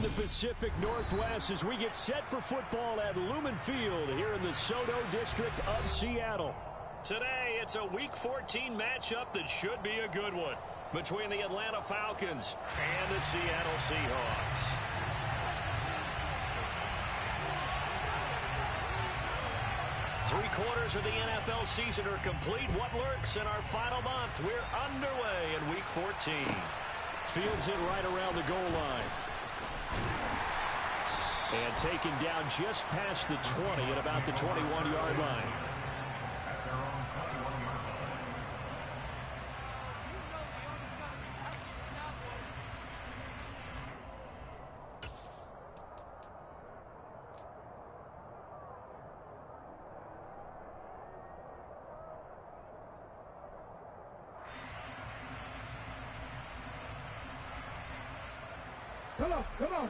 the Pacific Northwest as we get set for football at Lumen Field here in the Soto District of Seattle. Today, it's a Week 14 matchup that should be a good one between the Atlanta Falcons and the Seattle Seahawks. Three-quarters of the NFL season are complete. What lurks in our final month? We're underway in Week 14. Fields it right around the goal line. And taken down just past the 20 at about the 21-yard line. Come on.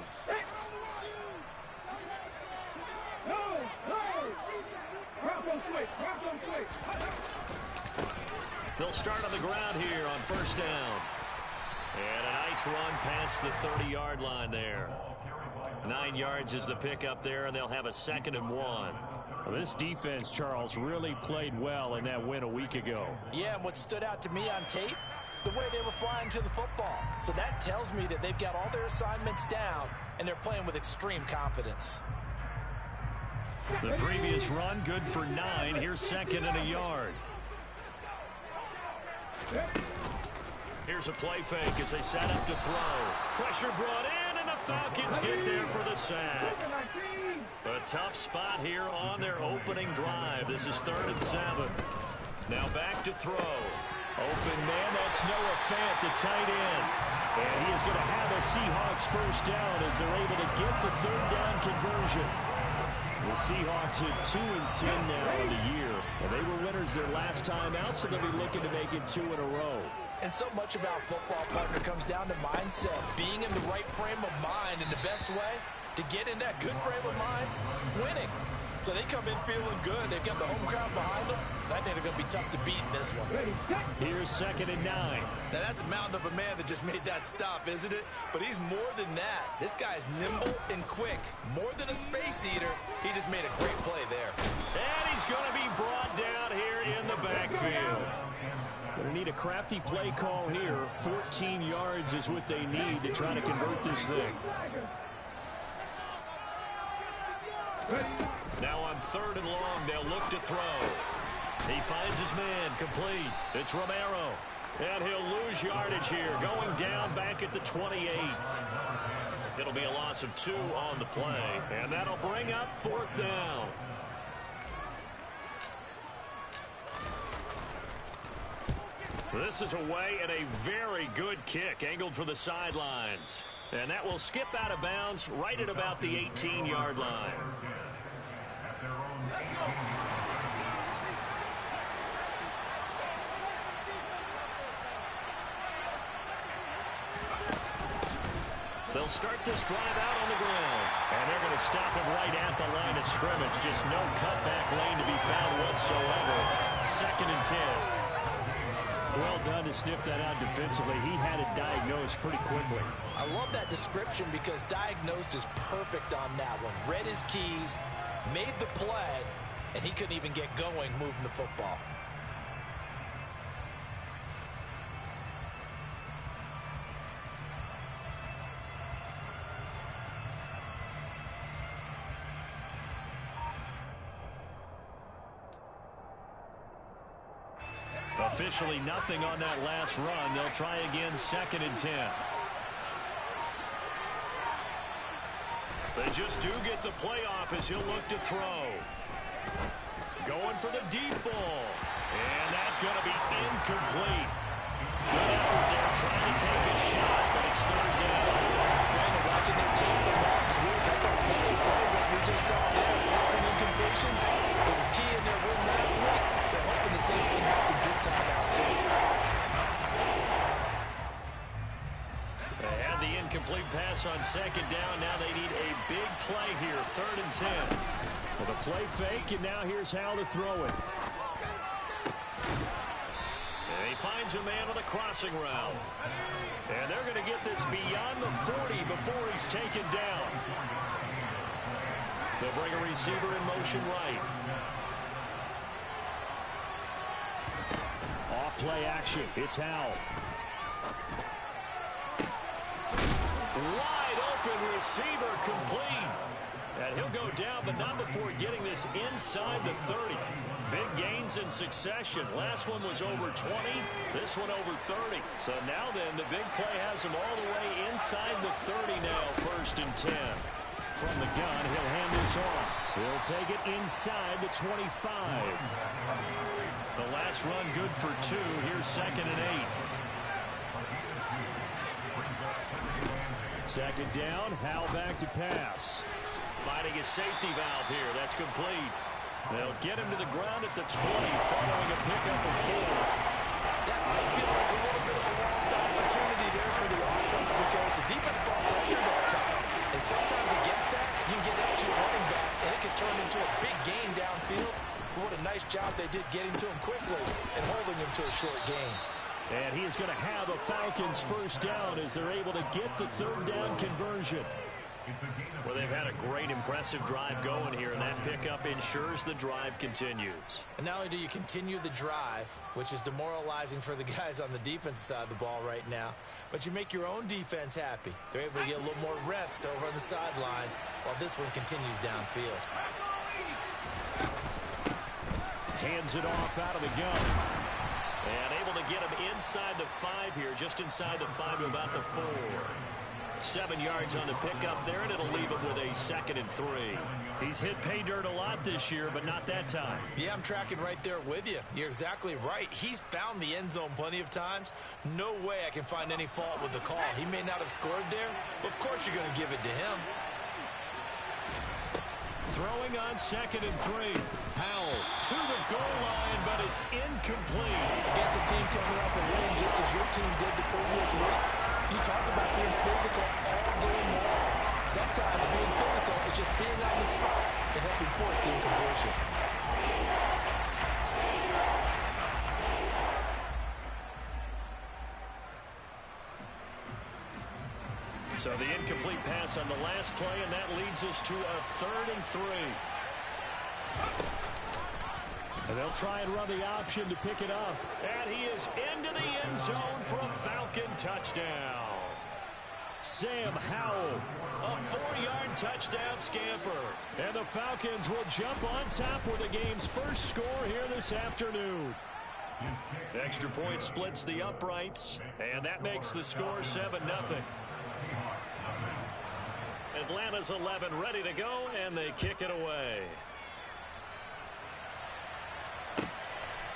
They'll start on the ground here on first down. And a nice run past the 30-yard line there. 9 yards is the pickup there, and they'll have a 2nd and 1. Well, this defense, Charles, really played well in that win a week ago. Yeah, and what stood out to me on tape, the way they were flying to the football. So that tells me that they've got all their assignments down, and they're playing with extreme confidence. The previous run, good for 9. Here's 2nd and a yard. Here's a play fake as they set up to throw. Pressure brought in, and the Falcons get there for the sack. A tough spot here on their opening drive. This is 3rd and 7. Now back to throw. Open man, that's Noah Fant, the tight end. And he is going to have a Seahawks first down as they're able to get the 3rd down conversion. The Seahawks at 2-10 now in the year. And they were winners their last time out, so they'll be looking to make it 2 in a row. And so much about football, partner, comes down to mindset. Being in the right frame of mind, and the best way to get in that good frame of mind, winning. So they come in feeling good. They've got the home crowd behind them. I think they're going to be tough to beat in this one. Here's 2nd and 9. Now that's a mountain of a man that just made that stop, isn't it? But he's more than that. This guy's nimble and quick. More than a space eater. He just made a great play there. And he's going to be brought down here in the backfield. Going to need a crafty play call here. 14 yards is what they need to try to convert this thing. Now on 3rd and long, they'll look to throw. He finds his man, complete. It's Romero. And he'll lose yardage here, going down back at the 28. It'll be a loss of 2 on the play, and that'll bring up 4th down. This is away and a very good kick, angled for the sidelines. And that will skip out of bounds right at about the 18-yard line. They'll start this drive out on the ground. And they're going to stop him right at the line of scrimmage. Just no cutback lane to be found whatsoever. 2nd and 10. Well done to sniff that out defensively. He had it diagnosed pretty quickly. I love that description because diagnosed is perfect on that one. Read his keys, made the play, and he couldn't even get going moving the football. Officially nothing on that last run. They'll try again, 2nd and 10. They just do get the playoff as he'll look to throw. Going for the deep ball. And that's going to be incomplete. Good effort there trying to take a shot, but it's 3rd down. Brandon, watching their team from last week, I saw plenty of plays like we just saw there. They had some incompletions. It was key in their win last week. They're hoping the same thing happens this time out, too. They had the incomplete pass on 2nd down. Now they need a big play here, 3rd and 10. Well, the play fake, and now here's how to throw it. And he finds a man on the crossing route. And they're going to get this beyond the 40 before he's taken down. They'll bring a receiver in motion right. Off play action. It's Howell. Wide open receiver complete. And he'll go down, but not before getting this inside the 30. Big gains in succession. Last one was over 20. This one over 30. So now then, the big play has him all the way inside the 30 now, 1st and 10. From the gun, he'll hand this off. He'll take it inside the 25. The last run good for 2. Here's 2nd and 8. Second down, Howell back to pass. Finding his safety valve here. That's complete. They'll get him to the ground at the 20 following a pickup of 4. That might feel like a little bit of a lost opportunity there for the offense because the defense brought pressure that time. And sometimes against that, you can get out to your running back, and it can turn into a big gain downfield. But what a nice job they did getting to him quickly and holding him to a short gain. And he is going to have a Falcons 1st down as they're able to get the 3rd down conversion. Well, they've had a great, impressive drive going here, and that pickup ensures the drive continues. And not only do you continue the drive, which is demoralizing for the guys on the defensive side of the ball right now, but you make your own defense happy. They're able to get a little more rest over on the sidelines while this one continues downfield. Hands it off out of the gun. And able to get him inside the 5 here, just inside the 5 to about the 4. 7 yards on the pickup there, and it'll leave him with a 2nd and 3. He's hit pay dirt a lot this year, but not that time. Yeah, I'm tracking right there with you. You're exactly right. He's found the end zone plenty of times. No way I can find any fault with the call. He may not have scored there, but of course you're going to give it to him. Throwing on 2nd and 3. Howell to the goal line, but it's incomplete. Against a team coming off a win just as your team did the previous week. You talk about being physical all game long. Sometimes being physical is just being on the spot and helping force the incompletion. So the incomplete pass on the last play, and that leads us to a 3rd and 3. And they'll try and run the option to pick it up. And he is into the end zone for a Falcon touchdown. Sam Howell, a 4-yard touchdown scamper. And the Falcons will jump on top with the game's first score here this afternoon. Extra point splits the uprights, and that makes the score 7-0. Atlanta's 11 ready to go, and they kick it away.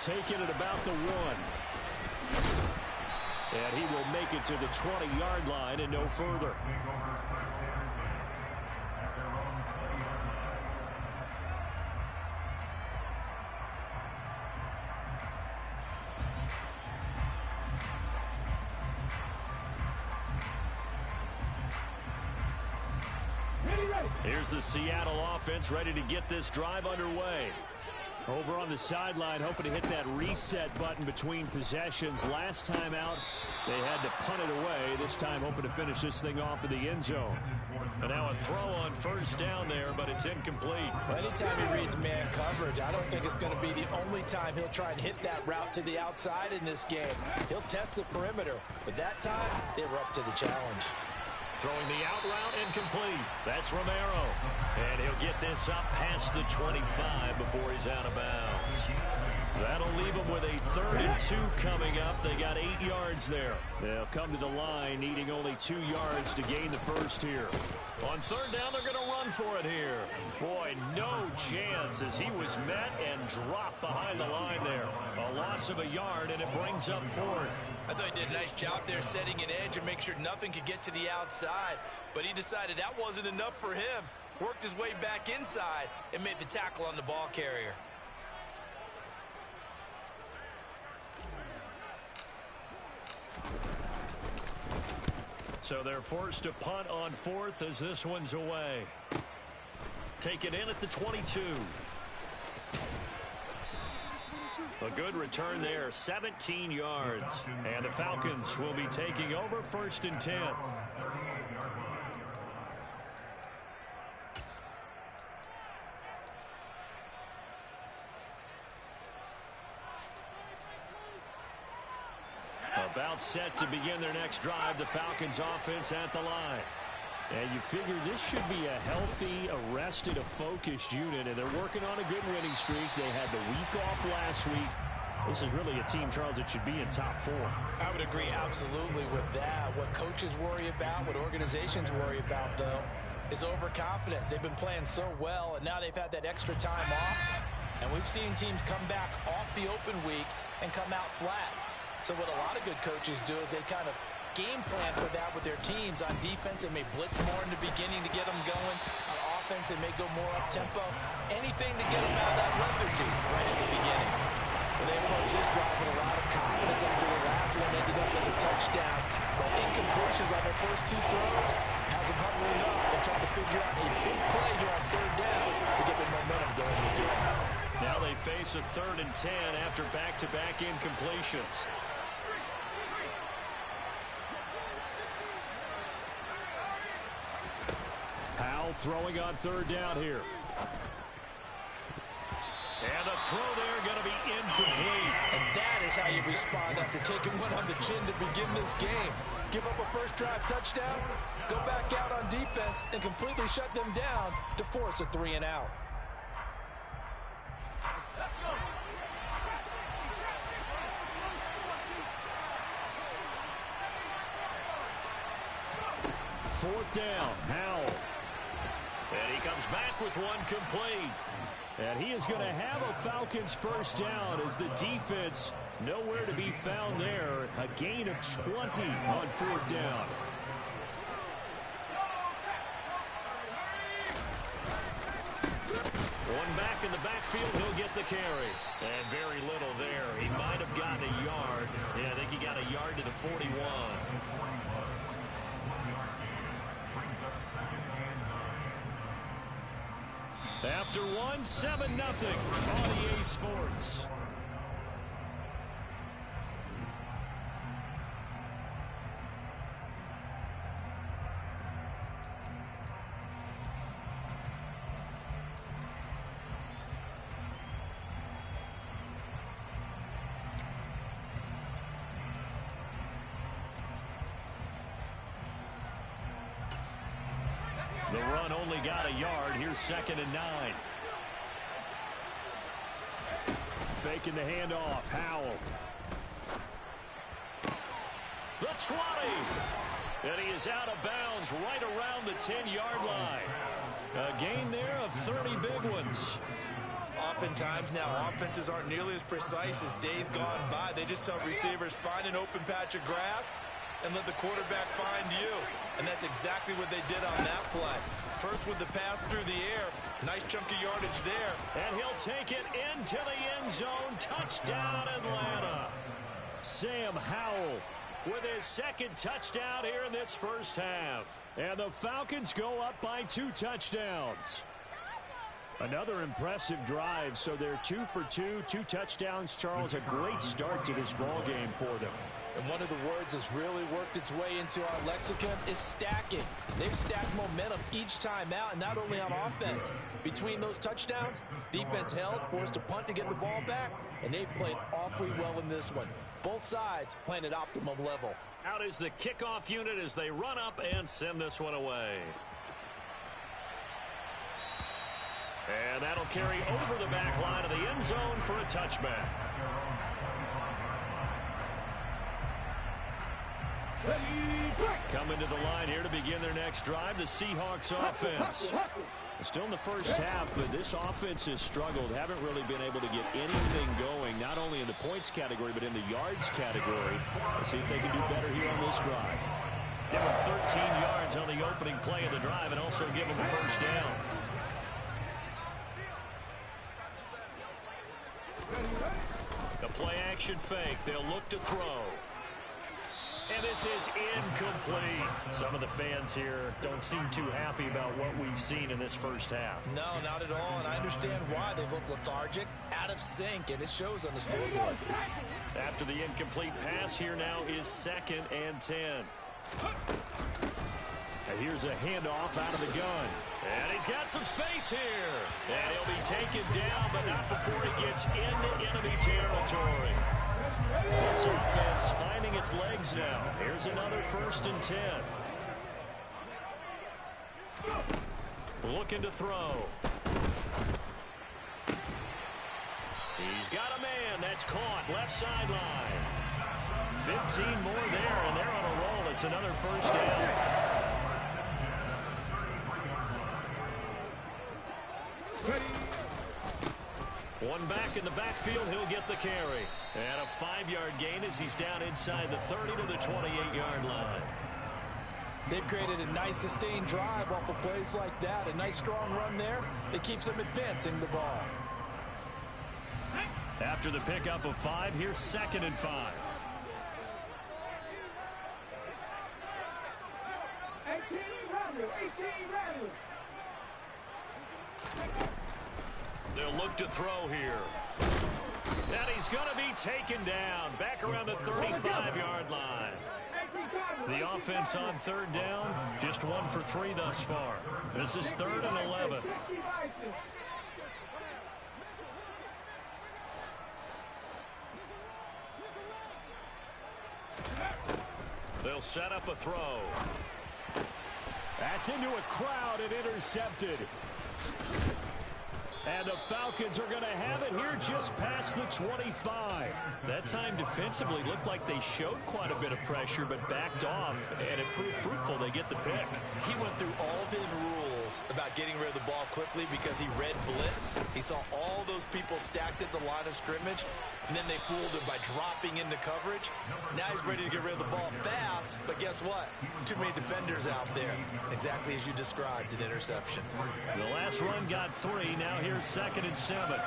Taking it about the 1. And he will make it to the 20-yard line and no further. Here's the Seattle offense ready to get this drive underway. Over on the sideline, hoping to hit that reset button between possessions. Last time out, they had to punt it away. This time, hoping to finish this thing off in the end zone. And now a throw on 1st down there, but it's incomplete. Well, anytime he reads man coverage, I don't think it's going to be the only time he'll try and hit that route to the outside in this game. He'll test the perimeter, but that time, they were up to the challenge. Throwing the out route incomplete. That's Romero. And he'll get this up past the 25 before he's out of bounds. That'll leave them with a 3rd and 2 coming up. They got 8 yards there. They'll come to the line needing only 2 yards to gain the first here. On 3rd down, they're going to run for it here. Boy, no chance as he was met and dropped behind the line there. A loss of a yard, and it brings up 4th. I thought he did a nice job there setting an edge and make sure nothing could get to the outside. But he decided that wasn't enough for him. Worked his way back inside and made the tackle on the ball carrier. So they're forced to punt on 4th as this one's away. Take it in at the 22. A good return there, 17 yards. And the Falcons will be taking over 1st and 10. About set to begin their next drive. The Falcons offense at the line. And you figure this should be a healthy, arrested, a focused unit. And they're working on a good winning streak. They had the week off last week. This is really a team, Charles, that should be in top 4. I would agree absolutely with that. What coaches worry about, what organizations worry about, though, is overconfidence. They've been playing so well, and now they've had that extra time off. And we've seen teams come back off the open week and come out flat. So what a lot of good coaches do is they kind of game plan for that with their teams. On defense, they may blitz more in the beginning to get them going. On offense, they may go more up-tempo. Anything to get them out of that lethargy right at the beginning. But they approach this drive with a lot of confidence after the last one ended up as a touchdown. But incompletions on their first 2 throws has them hovering up and trying to figure out a big play here on 3rd down to get their momentum going again. Now they face a 3rd and 10 after back-to-back incompletions. Powell throwing on 3rd down here. And the throw there going to be incomplete. And that is how you respond after taking one on the chin to begin this game. Give up a first drive touchdown, go back out on defense, and completely shut them down to force a 3 and out. Fourth down, Howell. And he comes back with one complete. And he is going to have a Falcons first down as the defense nowhere to be found there. A gain of 20 on 4th down. One back in the backfield, he'll get the carry. And very little there. He might have gotten a yard. Yeah, I think he got a yard to the 41. After 1, 7-0 on EA Sports. The run only got a yard. Here's 2nd and 9. Faking the handoff. Howell. The 20. And he is out of bounds right around the 10-yard line. A gain there of 30 big ones. Oftentimes now, offenses aren't nearly as precise as days gone by. They just tell receivers, find an open patch of grass and let the quarterback find you. And that's exactly what they did on that play. First with the pass through the air. Nice chunk of yardage there. And he'll take it into the end zone. Touchdown, Atlanta. Sam Howell with his 2nd touchdown here in this first half. And the Falcons go up by 2 touchdowns. Another impressive drive. So they're 2 for 2, 2 touchdowns. Charles, a great start to this ball game for them. And one of the words that's really worked its way into our lexicon is stacking. They've stacked momentum each time out, and not only on offense. Between those touchdowns, defense held, forced a punt to get the ball back, and they've played awfully well in this one. Both sides playing at optimum level. Out is the kickoff unit as they run up and send this one away. And that'll carry over the back line of the end zone for a touchback. Coming to the line here to begin their next drive, the Seahawks offense. Still in the first half, but this offense has struggled. Haven't really been able to get anything going, not only in the points category, but in the yards category. Let's see if they can do better here on this drive. Give them 13 yards on the opening play of the drive and also give them a first down. The play action fake. They'll look to throw. And this is incomplete. Some of the fans here don't seem too happy about what we've seen in this first half. No, not at all, and I understand why. They look lethargic, out of sync, and it shows on the scoreboard. After the incomplete pass, here now is 2nd and 10. And here's a handoff out of the gun. And he's got some space here. And he'll be taken down, but not before he gets into enemy territory. This offense finding its legs now. Here's another 1st and 10. Looking to throw. He's got a man. That's caught. Left sideline. 15 more there, and they're on a roll. It's another 1st down. One back in the backfield, he'll get the carry. And a 5-yard gain as he's down inside the 30 to the 28-yard line. They've created a nice sustained drive off of plays like that. A nice strong run there that keeps them advancing the ball. After the pickup of 5, here's 2nd and 5. 18 Randall. They'll look to throw here. And he's going to be taken down back around the 35-yard line. The offense on 3rd down, just 1 for 3 thus far. This is 3rd and 11. They'll set up a throw. That's into a crowd and intercepted. And the Falcons are going to have it here just past the 25. That time defensively looked like they showed quite a bit of pressure but backed off, and it proved fruitful. They get the pick. He went through all of his rules about getting rid of the ball quickly because he read blitz. He saw all those people stacked at the line of scrimmage, and then they fooled him by dropping into coverage. Now he's ready to get rid of the ball fast, but guess what? Too many defenders out there. Exactly as you described, an interception. The last run got 3. Now here's 2nd and 7.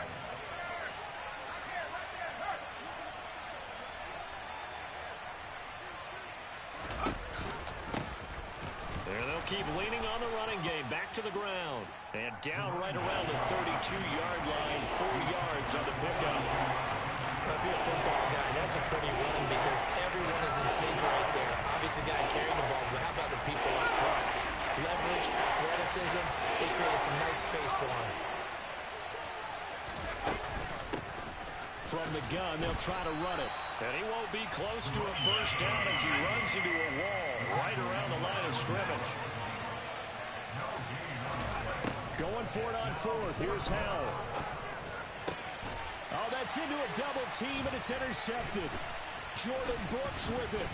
There they'll keep leaning on the running game. Back to the ground. And down right around the 32-yard line. 4 yards on the pickup. If you're a football guy, that's a pretty run because everyone is in sync right there. Obviously, the guy carrying the ball, but how about the people up front? Leverage, athleticism, they created some nice space for him. From the gun, they'll try to run it. And he won't be close to a 1st down as he runs into a wall right around the line of scrimmage. Going for it on 4th. Here's Howell. Oh, that's into a double team, and it's intercepted. Jordan Brooks with it.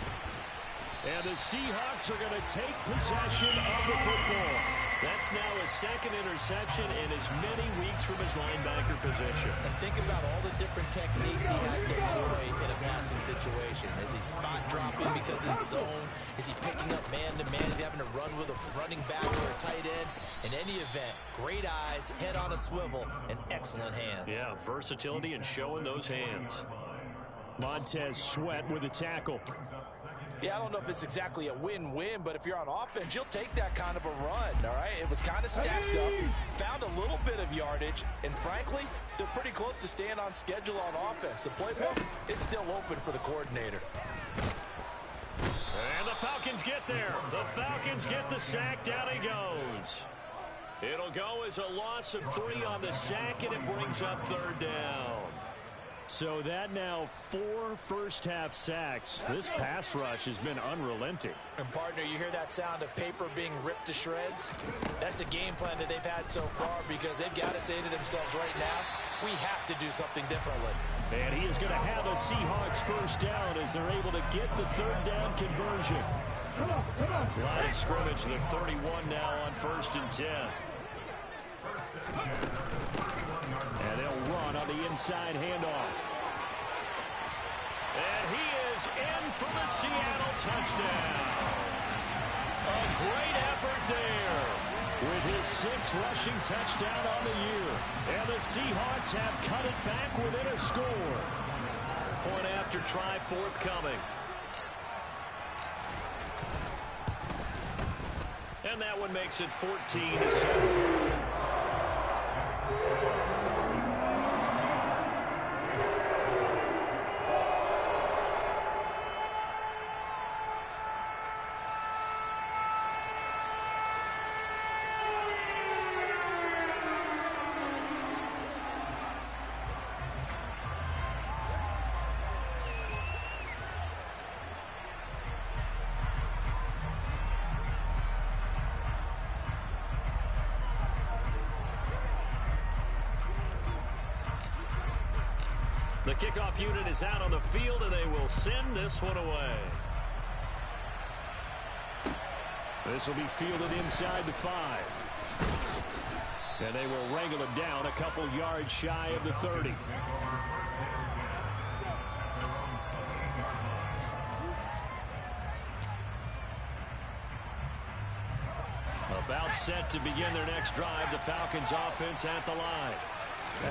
And the Seahawks are going to take possession of the football. That's now his 2nd interception in as many weeks from his linebacker position. And think about all the different techniques he has to employ in a passing situation. Is he spot dropping because it's zone? Is he picking up man-to-man? Is he having to run with a running back or a tight end? In any event, great eyes, head on a swivel, and excellent hands. Yeah, versatility and showing those hands. Montez Sweat with a tackle. Yeah, I don't know if it's exactly a win-win, but if you're on offense, you'll take that kind of a run, all right? It was kind of stacked up, found a little bit of yardage, and frankly, they're pretty close to staying on schedule on offense. The playbook is still open for the coordinator. And the Falcons get there. The Falcons get the sack. Down he goes. It'll go as a loss of 3 on the sack, and it brings up 3rd down. So that now 4 first-half sacks. This pass rush has been unrelenting. And, partner, you hear that sound of paper being ripped to shreds? That's a game plan that they've had so far because they've got to say to themselves right now, we have to do something differently. And he is going to have a Seahawks 1st down as they're able to get the 3rd down conversion. Line of scrimmage, the 31 now on 1st and 10. And they'll run on the inside handoff. And he is in for the Seattle touchdown. A great effort there with his 6th rushing touchdown on the year. And the Seahawks have cut it back within a score. Point after try forthcoming. And that one makes it 14-7. The kickoff unit is out on the field, and they will send this one away. This will be fielded inside the 5. And they will wrangle it down a couple yards shy of the 30. About set to begin their next drive, the Falcons offense at the line.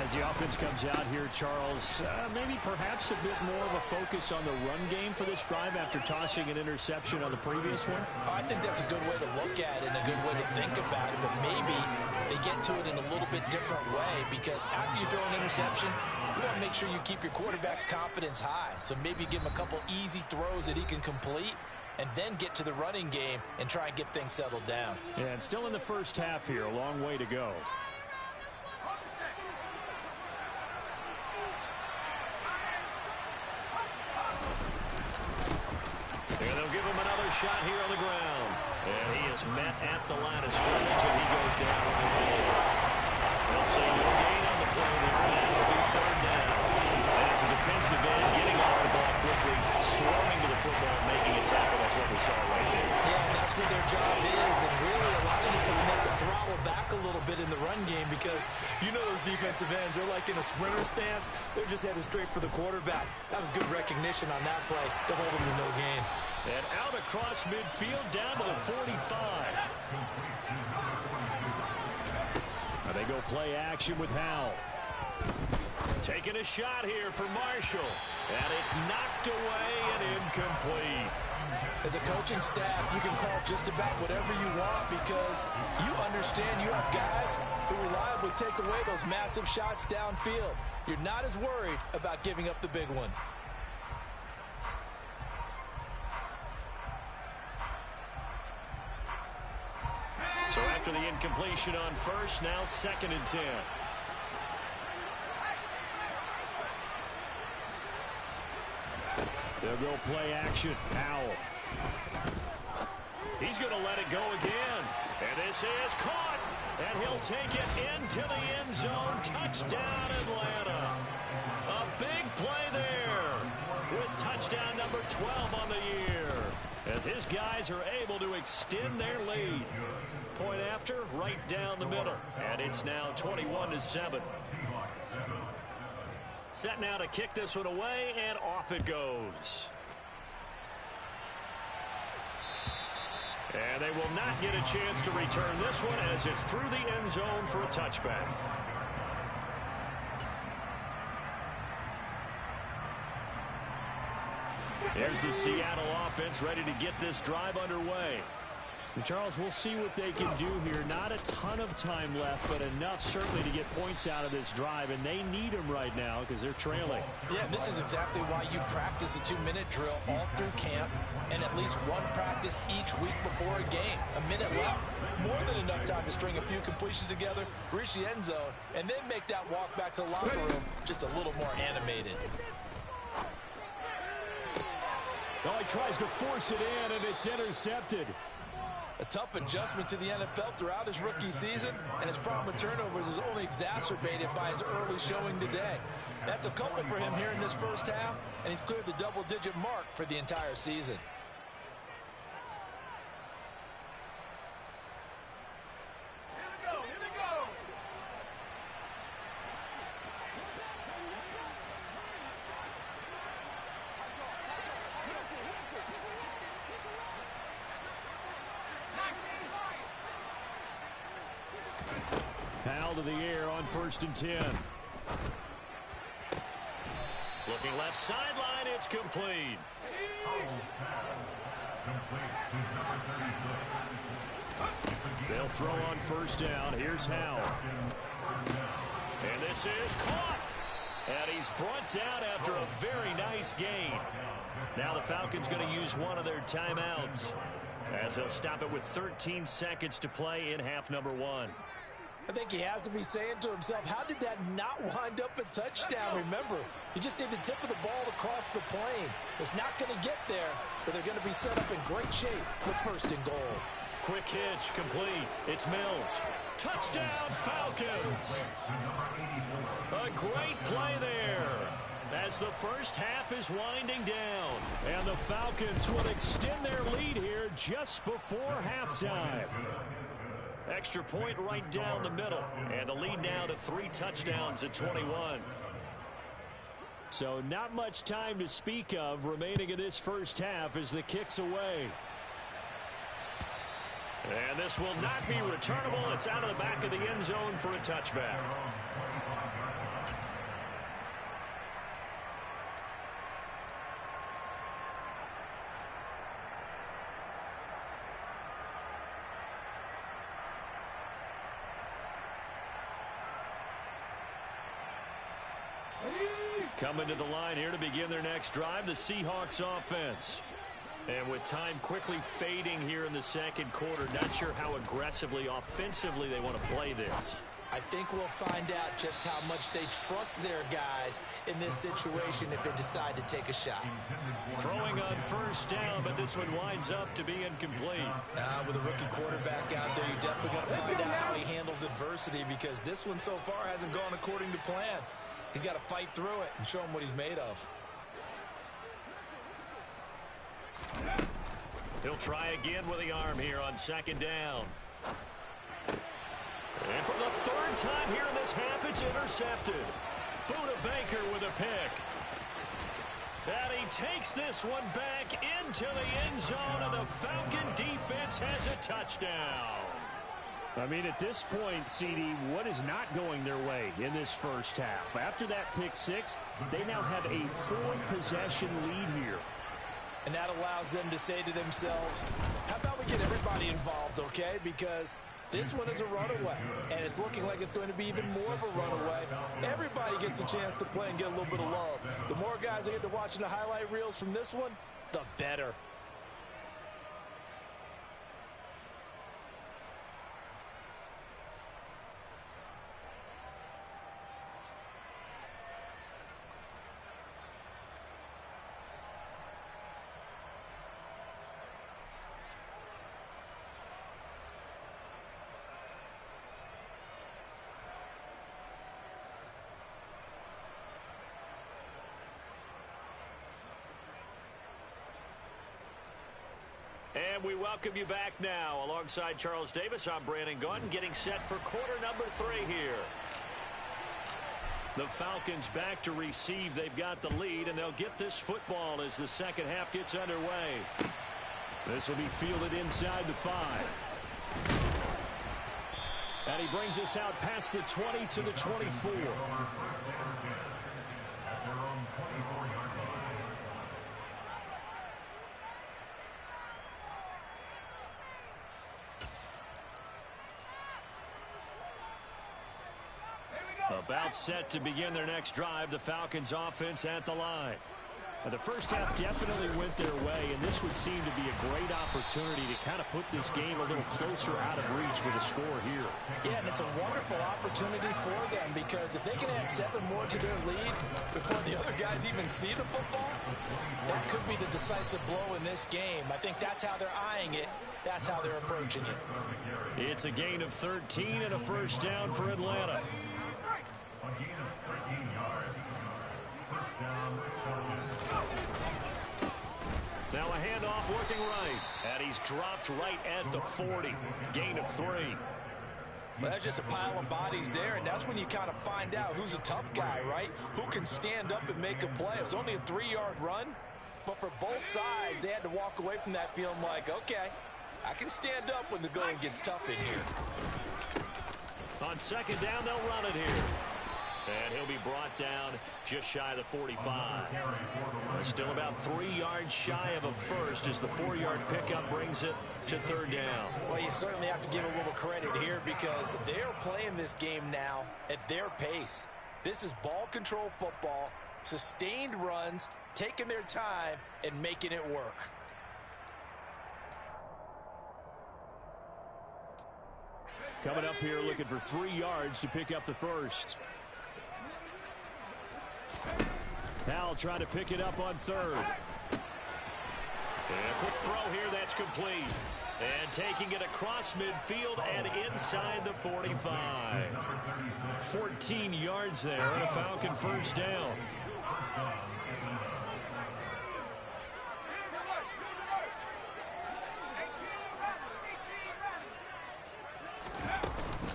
As the offense comes out here, Charles, maybe perhaps a bit more of a focus on the run game for this drive after tossing an interception on the previous one? I think that's a good way to look at it and a good way to think about it, but maybe they get to it in a little bit different way, because after you throw an interception, you want to make sure you keep your quarterback's confidence high. So maybe give him a couple easy throws that he can complete, and then get to the running game and try and get things settled down. Yeah, and still in the first half here, a long way to go. And they'll give him another shot here on the ground. And he is met at the line of scrimmage, and he goes down right there. They'll say no gain on the play there, and that will be 3rd down. As a defensive end, getting off the ball quickly, swarming to the football, making a tackle. That's what we saw right there. Yeah, and that's what their job is, and really a lot of the time they have to throttle back a little bit in the run game, because you know those defensive ends, they're like in a sprinter stance. They're just headed straight for the quarterback. That was good recognition on that play to hold them to no gain. And out across midfield, down to the 45. Now they go play action with Howell. Taking a shot here for Marshall. And it's knocked away and incomplete. As a coaching staff, you can call just about whatever you want, because you understand you have guys who reliably take away those massive shots downfield. You're not as worried about giving up the big one. So after the incompletion on first, now 2nd and 10. They'll go play action. Howell. He's going to let it go again. And this is caught. And he'll take it into the end zone. Touchdown, Atlanta. A big play there with touchdown number 12 on the year, as his guys are able to extend their lead. Point after, right down the middle. And it's now 21-7. Set now to kick this one away, and off it goes. And they will not get a chance to return this one, as it's through the end zone for a touchback. Here's the Seattle offense ready to get this drive underway. And Charles, we'll see what they can do here. Not a ton of time left, but enough certainly to get points out of this drive, and they need them right now because they're trailing. Yeah, this is exactly why you practice a 2-minute drill all through camp, and at least one practice each week before a game. A minute left, more than enough time to string a few completions together, reach the end zone, and then make that walk back to the locker room just a little more animated. Oh, he tries to force it in, and it's intercepted. A tough adjustment to the NFL throughout his rookie season, and his problem with turnovers is only exacerbated by his early showing today. That's a couple for him here in this first half, and he's cleared the double-digit mark for the entire season. Howell to the air on 1st and 10. Looking left sideline, it's complete. They'll throw on first down. Here's Howell. And this is caught. And he's brought down after a very nice gain. Now the Falcons going to use one of their timeouts, as they'll stop it with 13 seconds to play in half number one. I think he has to be saying to himself, how did that not wind up a touchdown? Remember, you just need the tip of the ball to cross the plane. It's not going to get there, but they're going to be set up in great shape with first and goal. Quick hitch, complete. It's Mills. Touchdown, Falcons! A great play there as the first half is winding down. And the Falcons will extend their lead here just before halftime. Extra point right down the middle. And the lead now to 3 touchdowns at 21. So not much time to speak of remaining in this first half as the kick's away. And this will not be returnable. It's out of the back of the end zone for a touchback. Coming to the line here to begin their next drive, the Seahawks offense. And with time quickly fading here in the second quarter, not sure how aggressively, offensively they want to play this. I think we'll find out just how much they trust their guys in this situation if they decide to take a shot. Throwing on first down, but this one winds up to be incomplete. With a rookie quarterback out there, you're definitely going to find out how he handles adversity, because this one so far hasn't gone according to plan. He's got to fight through it and show him what he's made of. He'll try again with the arm here on second down. And for the third time here in this half, it's intercepted. Buda Baker with a pick. And he takes this one back into the end zone, and the Falcon defense has a touchdown. I mean, at this point, CD, what is not going their way in this first half? After that pick six, they now have a 4-possession lead here. And that allows them to say to themselves, how about we get everybody involved, okay? Because this one is a runaway, and it's looking like it's going to be even more of a runaway. Everybody gets a chance to play and get a little bit of love. The more guys that get to watching the highlight reels from this one, the better. And we welcome you back now. Alongside Charles Davis, I'm Brandon Gunn, getting set for quarter number 3 here. The Falcons back to receive. They've got the lead, and they'll get this football as the second half gets underway. This will be fielded inside the 5. And he brings us out past the 20 to the 24. About set to begin their next drive, the Falcons offense at the line. The first half definitely went their way, and this would seem to be a great opportunity to kind of put this game a little closer out of reach with a score here. Yeah, and it's a wonderful opportunity for them, because if they can add 7 more to their lead before the other guys even see the football, that could be the decisive blow in this game. I think that's how they're eyeing it. That's how they're approaching it. It's a gain of 13 and a first down for Atlanta. Now a handoff looking right, and he's dropped right at the 40. Gain of 3. Well, that's just a pile of bodies there, and that's when you kind of find out who's a tough guy, right? Who can stand up and make a play. It was only a 3-yard run, but for both sides, they had to walk away from that feeling like, okay, I can stand up when the going gets tough in here. On second down, they'll run it here. And he'll be brought down just shy of the 45. Still about 3 yards shy of a first as the 4-yard pickup brings it to third down. Well, you certainly have to give a little credit here because they're playing this game now at their pace. This is ball control football, sustained runs, taking their time, and making it work. Coming up here looking for 3 yards to pick up the first. Now trying to pick it up on third. And a quick throw here that's complete. And taking it across midfield and inside the 45. 14 yards there and a Falcon first down.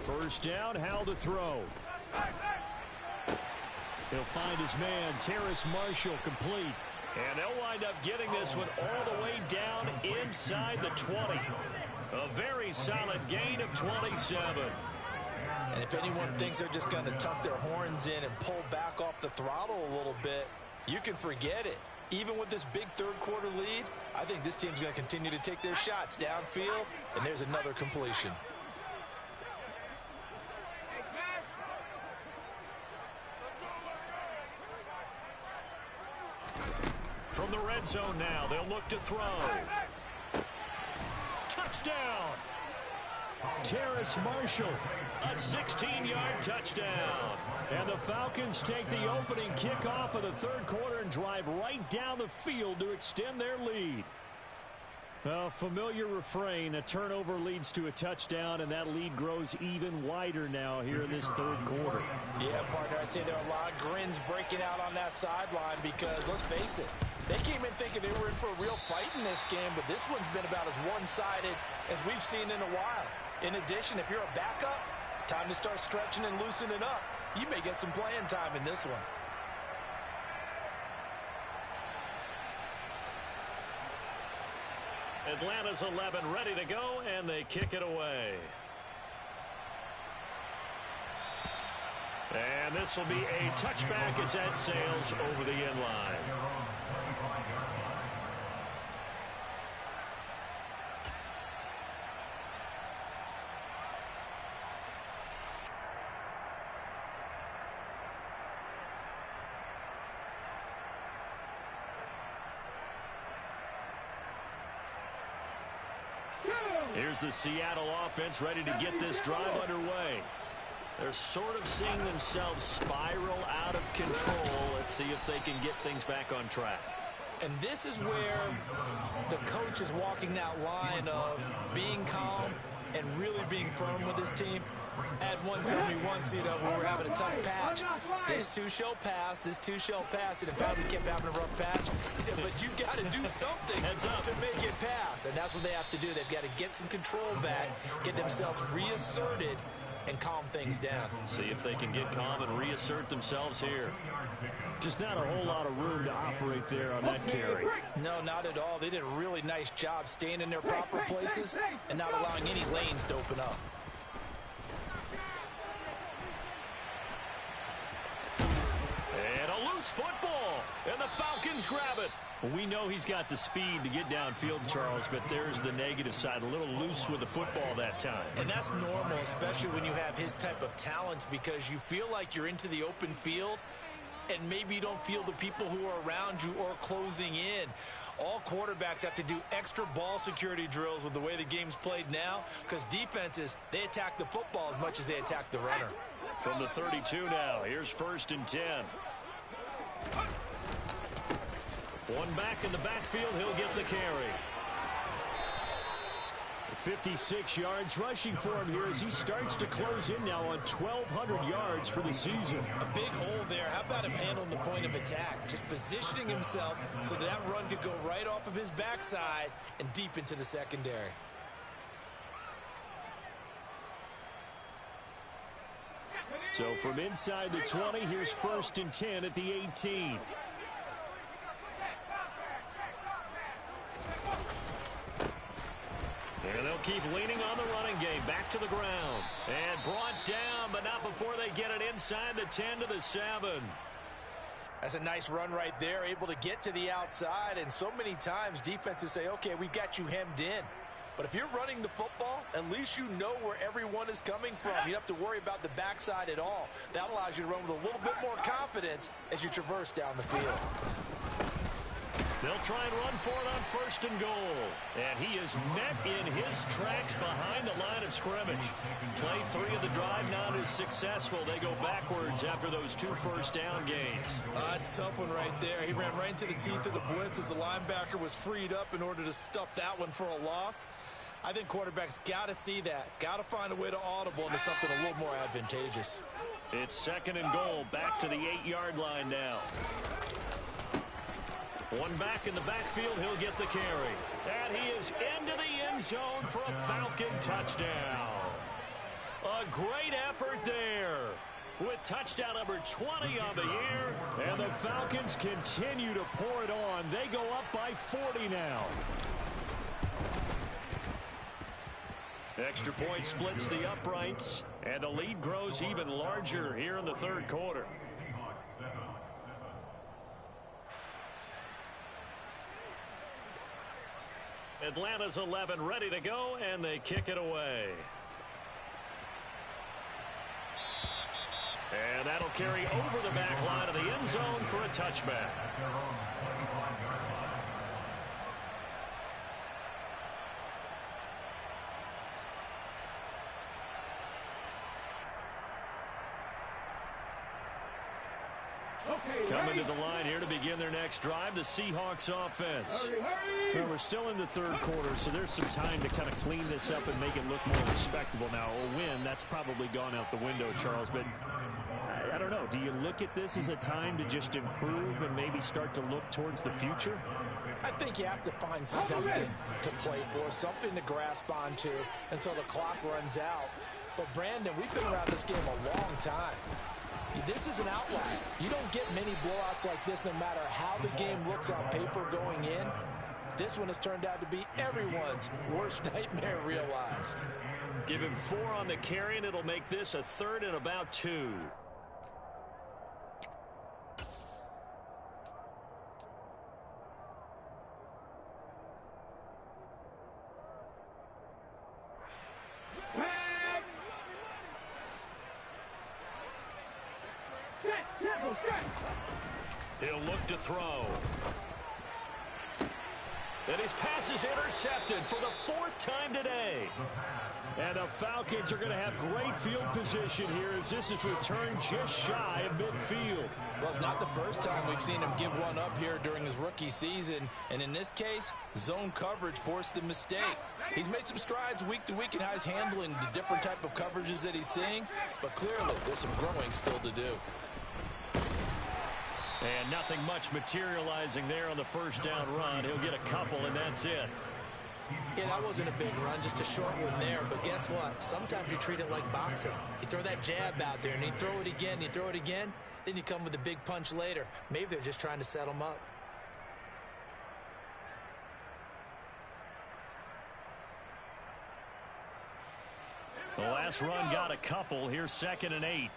First down, Howell to throw. He'll find his man, Terrace Marshall, complete. And they'll wind up getting this one all the way down inside the 20. A very solid gain of 27. And if anyone thinks they're just going to tuck their horns in and pull back off the throttle a little bit, you can forget it. Even with this big third-quarter lead, I think this team's going to continue to take their shots downfield, and there's another completion. From the red zone now, they'll look to throw. Touchdown! Terrace Marshall. A 16-yard touchdown. And the Falcons take the opening kickoff of the third quarter and drive right down the field to extend their lead. A familiar refrain, a turnover leads to a touchdown, and that lead grows even wider now here in this third quarter. Yeah, partner, I'd say there are a lot of grins breaking out on that sideline because, let's face it, they came in thinking they were in for a real fight in this game, but this one's been about as one-sided as we've seen in a while. In addition, if you're a backup, time to start stretching and loosening up. You may get some playing time in this one. Atlanta's 11 ready to go, and they kick it away. And this will be a touchback as that sails over the end line. Here's the Seattle offense ready to get this drive underway. They're sort of seeing themselves spiral out of control. Let's see if they can get things back on track. And this is where the coach is walking that line of being calm and really being firm with his team. Had one tell me once, we were having a tough patch. This too shall pass, this too shall pass. And in fact, we kept having a rough patch. He said, but you got to do something to make it pass. And that's what they have to do. They've got to get some control back, get themselves reasserted, and calm things down. See if they can get calm and reassert themselves here. Just not a whole lot of room to operate there on that carry. No, not at all. They did a really nice job staying in their proper places and not allowing any lanes to open up. And a loose football, and the Falcons grab it. Well, we know he's got the speed to get downfield, Charles, but there's the negative side. A little loose with the football that time. And that's normal, especially when you have his type of talents, because you feel like you're into the open field, and maybe you don't feel the people who are around you or closing in. All quarterbacks have to do extra ball security drills with the way the game's played now, because defenses, they attack the football as much as they attack the runner. From the 32 now, here's 1st and 10. One back in the backfield, he'll get the carry. 56 yards rushing for him here as he starts to close in now on 1,200 yards for the season. A big hole there. How about him handling the point of attack? Just positioning himself so that run could go right off of his backside and deep into the secondary. So from inside the 20, here's 1st and 10 at the 18. And they'll keep leaning on the running game. Back to the ground. And brought down, but not before they get it inside the 10 to the 7. That's a nice run right there, able to get to the outside. And so many times defenses say, okay, we've got you hemmed in. But if you're running the football, at least you know where everyone is coming from. You don't have to worry about the backside at all. That allows you to run with a little bit more confidence as you traverse down the field. They'll try and run for it on 1st and goal. And he is met in his tracks behind the line of scrimmage. Play 3 of the drive not as successful. They go backwards after those 2 first down gains. That's a tough one right there. He ran right into the teeth of the blitz as the linebacker was freed up in order to stuff that one for a loss. I think quarterbacks got to see that. Got to find a way to audible into something a little more advantageous. It's 2nd and goal. Back to the 8-yard line now. One back in the backfield, he'll get the carry. And he is into the end zone for a Falcon touchdown. A great effort there with touchdown number 20 on the year. And the Falcons continue to pour it on. They go up by 40 now. Extra point splits the uprights, and the lead grows even larger here in the 3rd quarter. Atlanta's 11 ready to go, and they kick it away. And that'll carry over the back line of the end zone for a touchback. Coming to the line here to begin their next drive, the Seahawks offense. Well, we're still in the 3rd quarter, so there's some time to kind of clean this up and make it look more respectable. Now, a win, that's probably gone out the window, Charles, but I don't know. Do you look at this as a time to just improve and maybe start to look towards the future? I think you have to find something to play for, something to grasp onto until the clock runs out. But, Brandon, we've been around this game a long time. This is an outlier. You don't get many blowouts like this no matter how the game looks on paper going in. This one has turned out to be everyone's worst nightmare realized. Give him 4 on the carry, and it'll make this a 3rd and about 2. He'll look to throw. And his pass is intercepted for the 4th time today. And the Falcons are going to have great field position here as this is returned just shy of midfield. Well, it's not the first time we've seen him give one up here during his rookie season. And in this case, zone coverage forced the mistake. He's made some strides week to week in how he's handling the different type of coverages that he's seeing. But clearly, there's some growing still to do. And nothing much materializing there on the 1st down run. He'll get a couple, and that's it. Yeah, that wasn't a big run, just a short one there. But guess what? Sometimes you treat it like boxing. You throw that jab out there, and you throw it again, you throw it again, then you come with a big punch later. Maybe they're just trying to set him up. The last run got a couple. Here's 2nd and 8.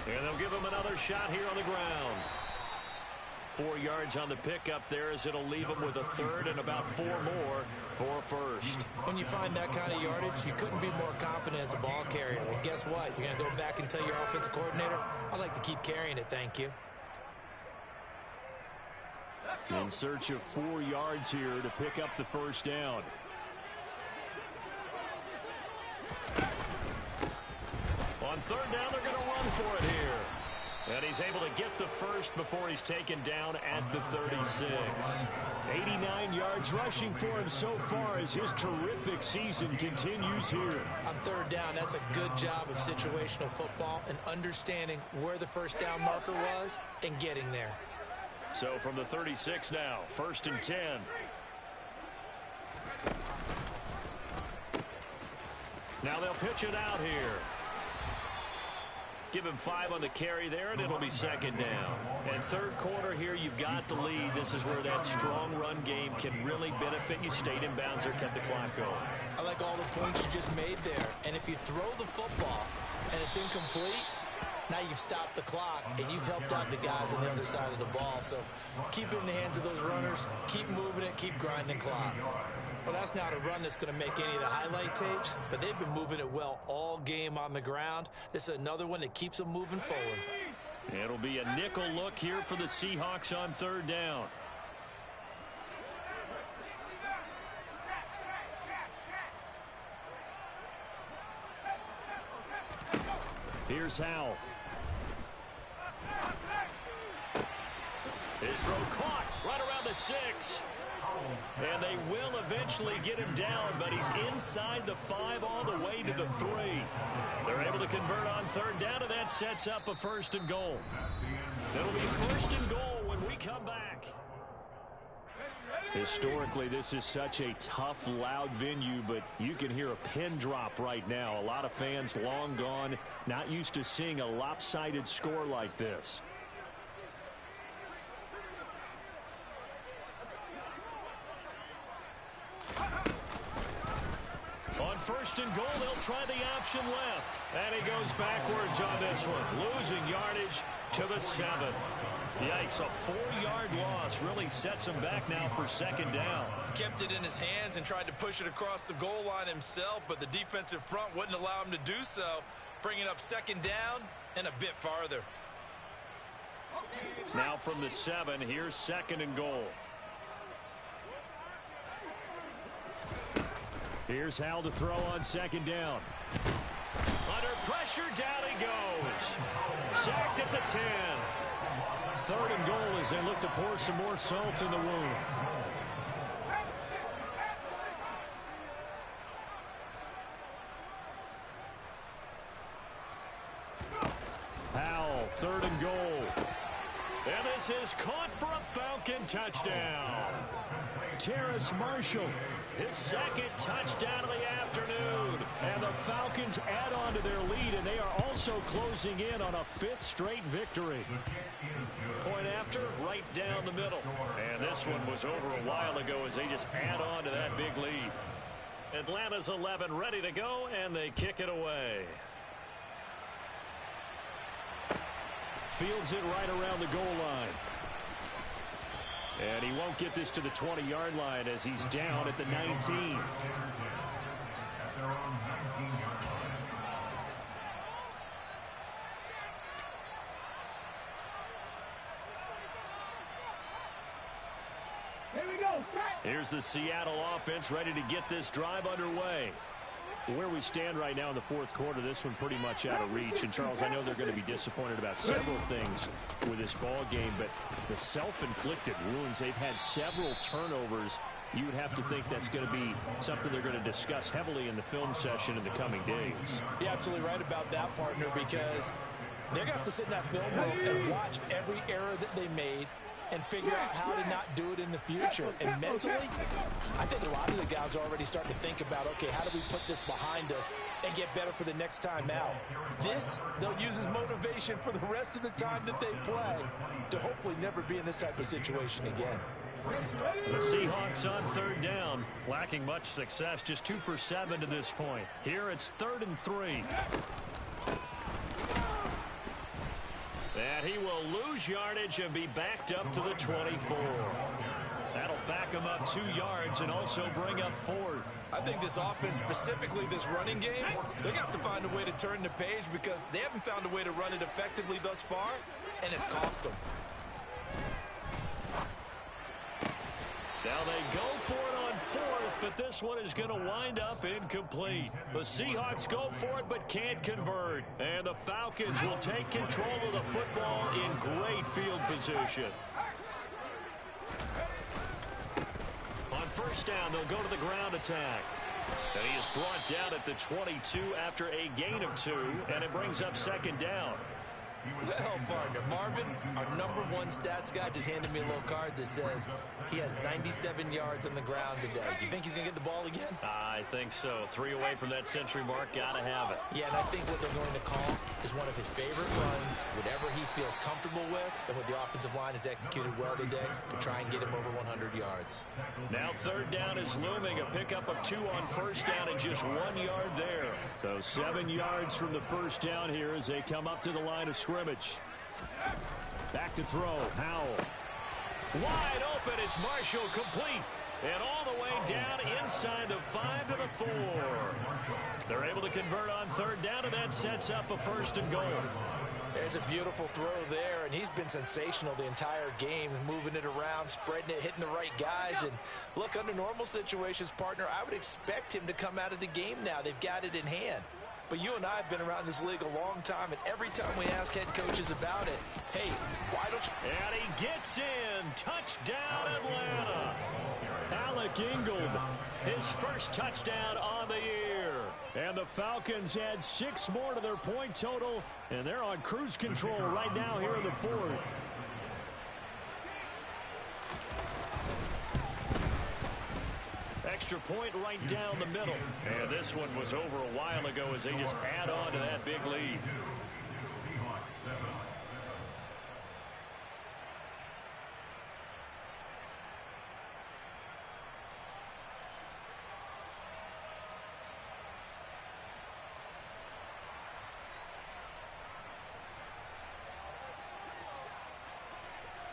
And they'll give him another shot here on the ground. 4 yards on the pickup there as it'll leave him with a 3rd and about 4 more for a 1st. When you find that kind of yardage, you couldn't be more confident as a ball carrier. And guess what? You're going to go back and tell your offensive coordinator, I'd like to keep carrying it, thank you. In search of 4 yards here to pick up the 1st down. On 3rd down, they're going to run for it here. And he's able to get the 1st before he's taken down at the 36. 89 yards rushing for him so far as his terrific season continues here. On 3rd down, that's a good job of situational football and understanding where the 1st down marker was and getting there. So from the 36 now, 1st and 10. Now they'll pitch it out here. Give him 5 on the carry there, and it'll be second down. And third quarter here, you've got the lead. This is where that strong run game can really benefit you. Stayed in bounds or kept the clock going. I like all the points you just made there. And if you throw the football and it's incomplete, now you've stopped the clock, and you've helped out the guys on the other side of the ball. So keep it in the hands of those runners. Keep moving it. Keep grinding clock. Well, that's not a run that's going to make any of the highlight tapes, but they've been moving it well all game on the ground. This is another one that keeps them moving forward. It'll be a nickel look here for the Seahawks on third down. Here's Howell. His throw caught right around the 6. And they will eventually get him down, but he's inside the 5 all the way to the 3. They're able to convert on third down, and that sets up a first and goal. It'll be first and goal when we come back. Historically, this is such a tough, loud venue, but you can hear a pin drop right now. A lot of fans long gone, not used to seeing a lopsided score like this. On first and goal, they'll try the option left. And he goes backwards on this one, losing yardage to the 7. Yikes, a 4-yard loss really sets him back now for second down. Kept it in his hands and tried to push it across the goal line himself, but the defensive front wouldn't allow him to do so, bringing up second down and a bit farther. Now from the 7, here's second and goal. Here's Howell to throw on second down. Under pressure, down he goes. Sacked at the 10. Third and goal as they look to pour some more salt in the wound. Howell, third and goal. And this is caught for a Falcon touchdown. Terrace Marshall, his second touchdown of the afternoon. And the Falcons add on to their lead, and they are also closing in on a 5th straight victory. Point after, right down the middle. And this one was over a while ago as they just add on to that big lead. Atlanta's 11 ready to go, and they kick it away. Fields it right around the goal line. And he won't get this to the 20-yard line as he's down at the 19. Here we go. Here's the Seattle offense ready to get this drive underway. Where we stand right now in the fourth quarter, this one pretty much out of reach. And, Charles, I know they're going to be disappointed about several things with this ball game, but the self-inflicted wounds, they've had several turnovers. You would have to think that's going to be something they're going to discuss heavily in the film session in the coming days. You're absolutely right about that, partner, because they're going to have to sit in that film room and watch every error that they made and figure out how to not do it in the future. And mentally, I think a lot of the guys are already starting to think about, okay, how do we put this behind us and get better for the next time out? This, they'll use as motivation for the rest of the time that they play to hopefully never be in this type of situation again. The Seahawks on third down, lacking much success, just 2 for 7 to this point. Here it's 3rd and 3. And he will lose yardage and be backed up to the 24. That'll back him up 2 yards and also bring up 4th. I think this offense, specifically this running game, they're going to have to find a way to turn the page because they haven't found a way to run it effectively thus far, and it's cost them. Now they go for it on 4th, but this one is going to wind up incomplete. The Seahawks go for it but can't convert. And the Falcons will take control of the football in great field position. On first down, they'll go to the ground attack. And he is brought down at the 22 after a gain of 2, and it brings up second down. Well, partner, Marvin, our #1 stats guy, just handed me a little card that says he has 97 yards on the ground today. You think he's going to get the ball again? I think so. 3 away from that century mark. Got to have it. Yeah, and I think what they're going to call is one of his favorite runs, whatever he feels comfortable with, and what the offensive line has executed well today to try and get him over 100 yards. Now 3rd down is looming. A pickup of 2 on 1st down and just 1 yard there. So 7 yards from the 1st down here as they come up to the line of scrimmage. Back to throw. Howell. Wide open. It's Marshall, complete. And all the way down inside the 5 to the 4. They're able to convert on 3rd down, and that sets up a 1st and goal. There's a beautiful throw there, and he's been sensational the entire game, moving it around, spreading it, hitting the right guys. And look, under normal situations, partner, I would expect him to come out of the game now. They've got it in hand. But you and I have been around this league a long time, and every time we ask head coaches about it, hey, why don't you... And he gets in. Touchdown, Atlanta. Alec Ingold, his first touchdown on the year. And the Falcons add 6 more to their point total, and they're on cruise control right now here in the 4th. Extra point right down the middle. And this one was over a while ago as they just add on to that big lead.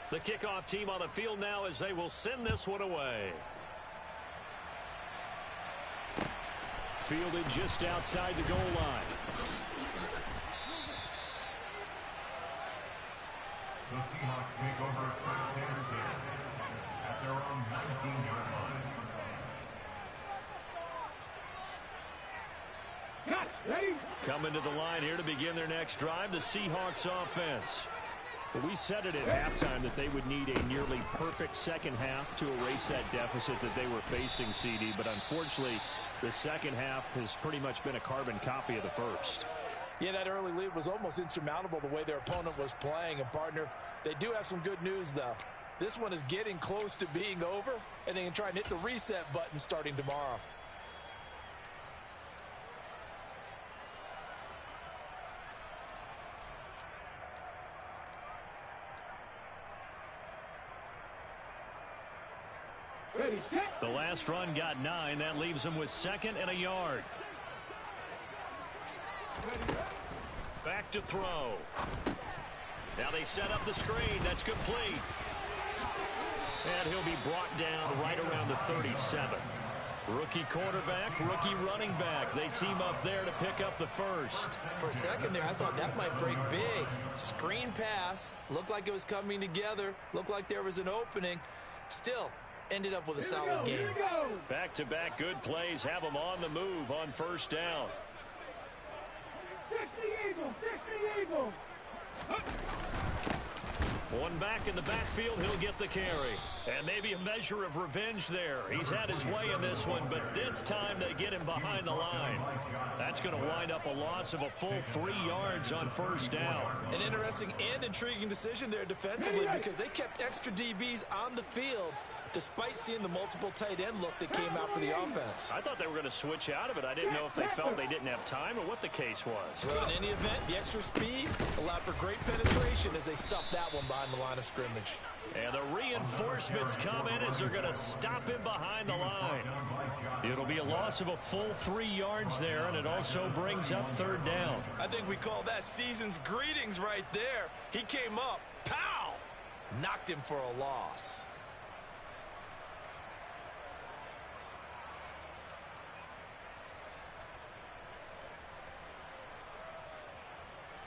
The kickoff team on the field now as they will send this one away. Fielded just outside the goal line. The Seahawks take over at first and 10 at their own 19-yard line. Ready? Coming to the line here to begin their next drive, the Seahawks offense. Well, we said it at halftime that they would need a nearly perfect second half to erase that deficit that they were facing, CD. But unfortunately, the second half has pretty much been a carbon copy of the first. Yeah, that early lead was almost insurmountable the way their opponent was playing. And, partner, they do have some good news, though. This one is getting close to being over, and they can try and hit the reset button starting tomorrow. Ready, set. The last run got 9. That leaves them with 2nd and a yard. Back to throw. Now they set up the screen. That's complete. And he'll be brought down right around the 37. Rookie quarterback, rookie running back. They team up there to pick up the first. For a second there, I thought that might break big. Screen pass. Looked like it was coming together. Looked like there was an opening. Still, ended up with a solid game. Back-to-back good plays have them on the move on 1st down. 60 Eagles, 60 Eagles. One back in the backfield, he'll get the carry. And maybe a measure of revenge there. He's had his way in this one, but this time they get him behind the line. That's going to wind up a loss of a full 3 yards on 1st down. An interesting and intriguing decision there defensively because they kept extra DBs on the field despite seeing the multiple tight end look that came out for the offense. I thought they were going to switch out of it. I didn't know if they felt they didn't have time or what the case was. Well, in any event, the extra speed allowed for great penetration as they stuffed that one behind the line of scrimmage. And the reinforcements come in as they're going to stop him behind the line. It'll be a loss of a full 3 yards there, and it also brings up 3rd down. I think we call that season's greetings right there. He came up, pow, knocked him for a loss.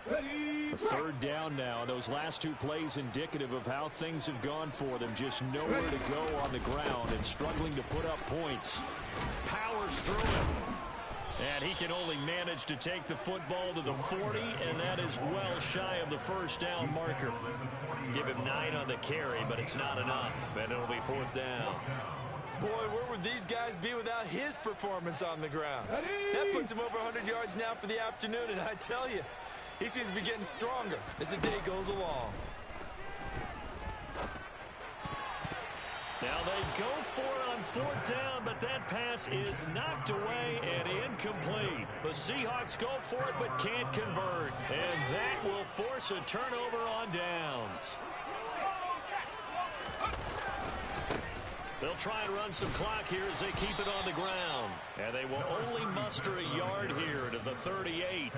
A 3rd down now. Those last 2 plays indicative of how things have gone for them. Just nowhere to go on the ground and struggling to put up points. Powers through it. And he can only manage to take the football to the 40, and that is well shy of the 1st down marker. Give him 9 on the carry, but it's not enough, and it'll be 4th down. Boy, where would these guys be without his performance on the ground? That puts him over 100 yards now for the afternoon, and I tell you, He seems to be getting stronger as the day goes along. Now they go for it on 4th down, but that pass is knocked away and incomplete. The Seahawks go for it but can't convert. And that will force a turnover on downs. They'll try and run some clock here as they keep it on the ground. And they will only muster a yard here to the 38.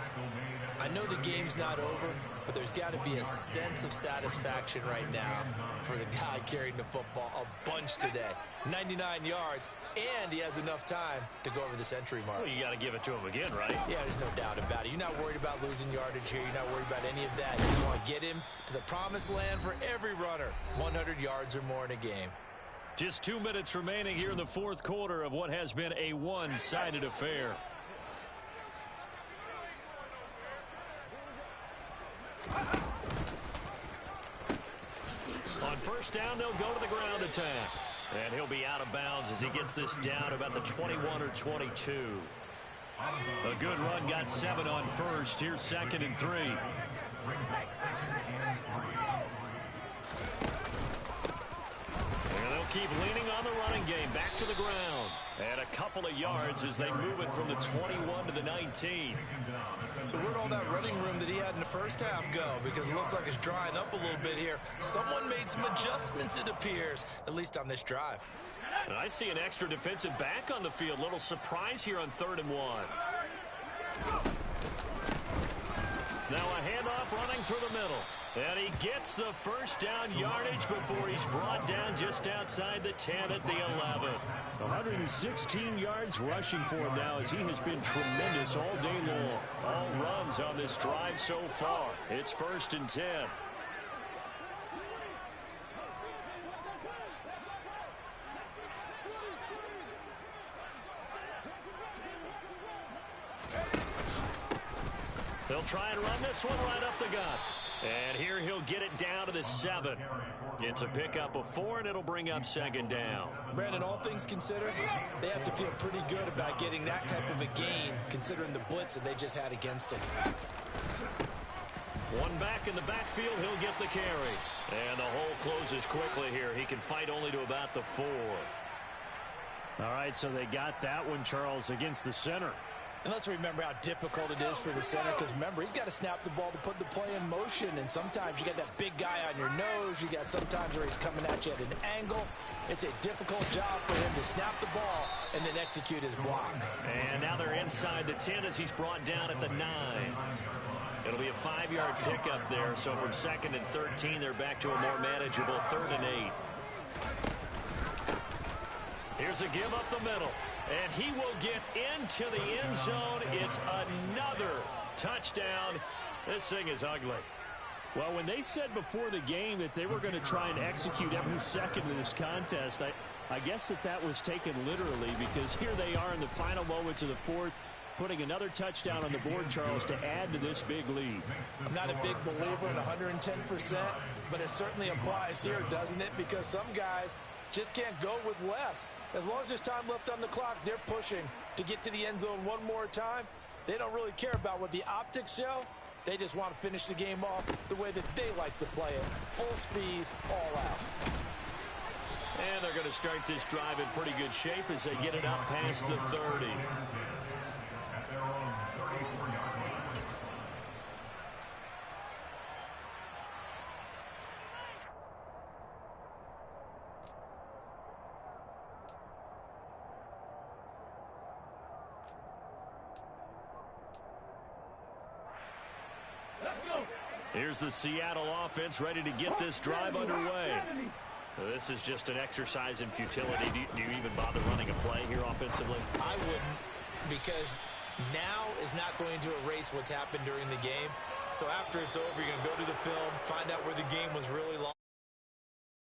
I know the game's not over, but there's got to be a sense of satisfaction right now for the guy carrying the football a bunch today. 99 yards, and he has enough time to go over the century mark. Well, you got to give it to him again, right? Yeah, there's no doubt about it. You're not worried about losing yardage here. You're not worried about any of that. You just want to get him to the promised land for every runner. 100 yards or more in a game. Just 2 minutes remaining here in the 4th quarter of what has been a one-sided affair. On 1st down, they'll go to the ground attack. And he'll be out of bounds as he gets this down about the 21 or 22. A good run, got 7 on 1st. Here's 2nd and 3. And they'll keep leaning on the running game. Back to the ground. And a couple of yards as they move it from the 21 to the 19. So where'd all that running room that he had in the first half go? Because it looks like it's drying up a little bit here. Someone made some adjustments, it appears, at least on this drive. And I see an extra defensive back on the field. Little surprise here on 3rd and 1. Now a handoff running through the middle. And he gets the 1st down yardage before he's brought down just outside the 10 at the 11. 116 yards rushing for him now as he has been tremendous all day long. All runs on this drive so far. It's 1st and 10. They'll try and run this one right up the gut. And here he'll get it down to the 7. It's a pickup of 4, and it'll bring up 2nd down. Brandon, all things considered, they have to feel pretty good about getting that type of a gain, considering the blitz that they just had against them. One back in the backfield, he'll get the carry. And the hole closes quickly here. He can fight only to about the 4. All right, so they got that one, Charles, against the center. And let's remember how difficult it is for the center, because remember, he's got to snap the ball to put the play in motion, and sometimes you got that big guy on your nose. You got sometimes where he's coming at you at an angle. It's a difficult job for him to snap the ball and then execute his block. And now they're inside the 10 as he's brought down at the 9. It'll be a 5-yard pickup there, so from 2nd and 13, they're back to a more manageable 3rd and 8. Here's a give up the middle. And he will get into the end zone. It's another touchdown. This thing is ugly. Well, when they said before the game that they were going to try and execute every second of this contest, I guess that was taken literally, because here they are in the final moments of the 4th, putting another touchdown on the board, Charles, to add to this big lead. I'm not a big believer in 110%, but it certainly applies here, doesn't it? Because some guys just can't go with less. As long as there's time left on the clock, they're pushing to get to the end zone one more time. They don't really care about what the optics show. They just want to finish the game off the way that they like to play it. Full speed, all out. And they're going to start this drive in pretty good shape as they get it up past the 30. Here's the Seattle offense ready to get this drive underway. This is just an exercise in futility. Do you even bother running a play here offensively? I wouldn't, because now is not going to erase what's happened during the game. So after it's over, you're going to go to the film, find out where the game was really lost.